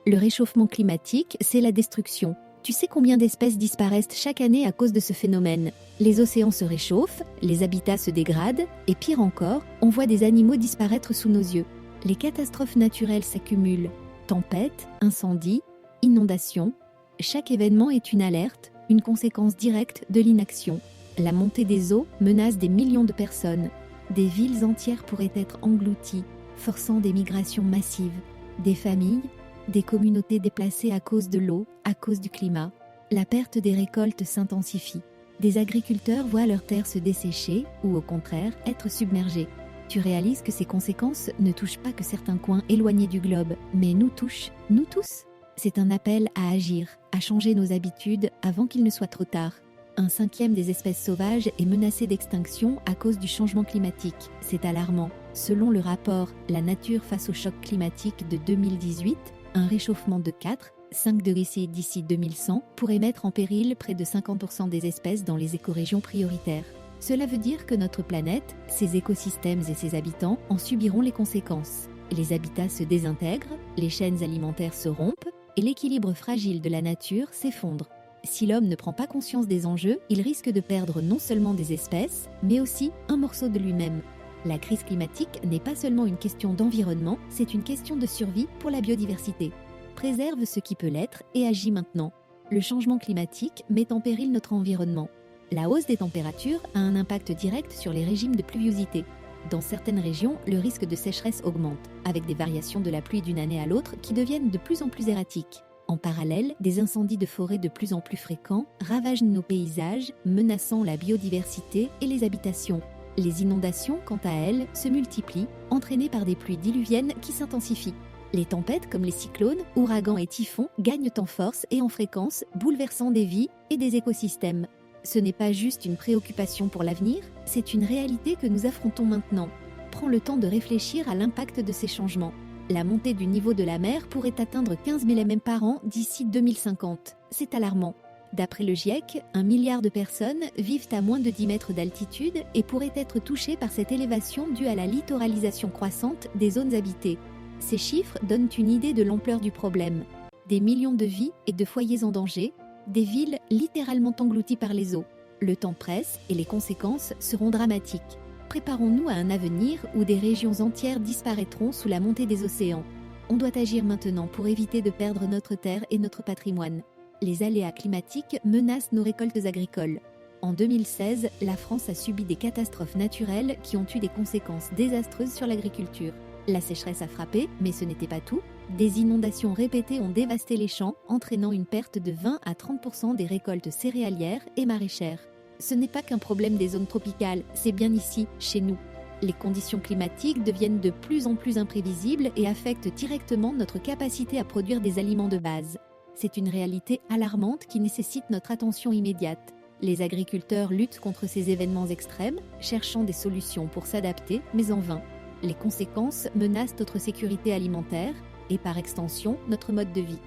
Le réchauffement climatique, c'est la destruction. Tu sais combien d'espèces disparaissent chaque année à cause de ce phénomène? Les océans se réchauffent, les habitats se dégradent, et pire encore, on voit des animaux disparaître sous nos yeux. Les catastrophes naturelles s'accumulent. Tempêtes, incendies, inondations. Chaque événement est une alerte, une conséquence directe de l'inaction. La montée des eaux menace des millions de personnes. Des villes entières pourraient être englouties, forçant des migrations massives. Des familles, des communautés déplacées à cause de l'eau, à cause du climat. La perte des récoltes s'intensifie. Des agriculteurs voient leurs terres se dessécher ou au contraire être submergées. Tu réalises que ces conséquences ne touchent pas que certains coins éloignés du globe, mais nous touchent, nous tous. C'est un appel à agir, à changer nos habitudes avant qu'il ne soit trop tard. 1/5 des espèces sauvages est menacée d'extinction à cause du changement climatique. C'est alarmant. Selon le rapport « La nature face au choc climatique » de 2018, un réchauffement de 4,5 degrés d'ici 2100 pourrait mettre en péril près de 50% des espèces dans les écorégions prioritaires. Cela veut dire que notre planète, ses écosystèmes et ses habitants en subiront les conséquences. Les habitats se désintègrent, les chaînes alimentaires se rompent et l'équilibre fragile de la nature s'effondre. Si l'homme ne prend pas conscience des enjeux, il risque de perdre non seulement des espèces, mais aussi un morceau de lui-même. La crise climatique n'est pas seulement une question d'environnement, c'est une question de survie pour la biodiversité. Préserve ce qui peut l'être et agis maintenant. Le changement climatique met en péril notre environnement. La hausse des températures a un impact direct sur les régimes de pluviosité. Dans certaines régions, le risque de sécheresse augmente, avec des variations de la pluie d'une année à l'autre qui deviennent de plus en plus erratiques. En parallèle, des incendies de forêt de plus en plus fréquents ravagent nos paysages, menaçant la biodiversité et les habitations. Les inondations, quant à elles, se multiplient, entraînées par des pluies diluviennes qui s'intensifient. Les tempêtes, comme les cyclones, ouragans et typhons, gagnent en force et en fréquence, bouleversant des vies et des écosystèmes. Ce n'est pas juste une préoccupation pour l'avenir, c'est une réalité que nous affrontons maintenant. Prends le temps de réfléchir à l'impact de ces changements. La montée du niveau de la mer pourrait atteindre 15 mm par an d'ici 2050. C'est alarmant. D'après le GIEC, 1 milliard de personnes vivent à moins de 10 mètres d'altitude et pourraient être touchées par cette élévation due à la littoralisation croissante des zones habitées. Ces chiffres donnent une idée de l'ampleur du problème. Des millions de vies et de foyers en danger, des villes littéralement englouties par les eaux. Le temps presse et les conséquences seront dramatiques. Préparons-nous à un avenir où des régions entières disparaîtront sous la montée des océans. On doit agir maintenant pour éviter de perdre notre terre et notre patrimoine. Les aléas climatiques menacent nos récoltes agricoles. En 2016, la France a subi des catastrophes naturelles qui ont eu des conséquences désastreuses sur l'agriculture. La sécheresse a frappé, mais ce n'était pas tout. Des inondations répétées ont dévasté les champs, entraînant une perte de 20 à 30% des récoltes céréalières et maraîchères. Ce n'est pas qu'un problème des zones tropicales, c'est bien ici, chez nous. Les conditions climatiques deviennent de plus en plus imprévisibles et affectent directement notre capacité à produire des aliments de base. C'est une réalité alarmante qui nécessite notre attention immédiate. Les agriculteurs luttent contre ces événements extrêmes, cherchant des solutions pour s'adapter, mais en vain. Les conséquences menacent notre sécurité alimentaire et par extension notre mode de vie.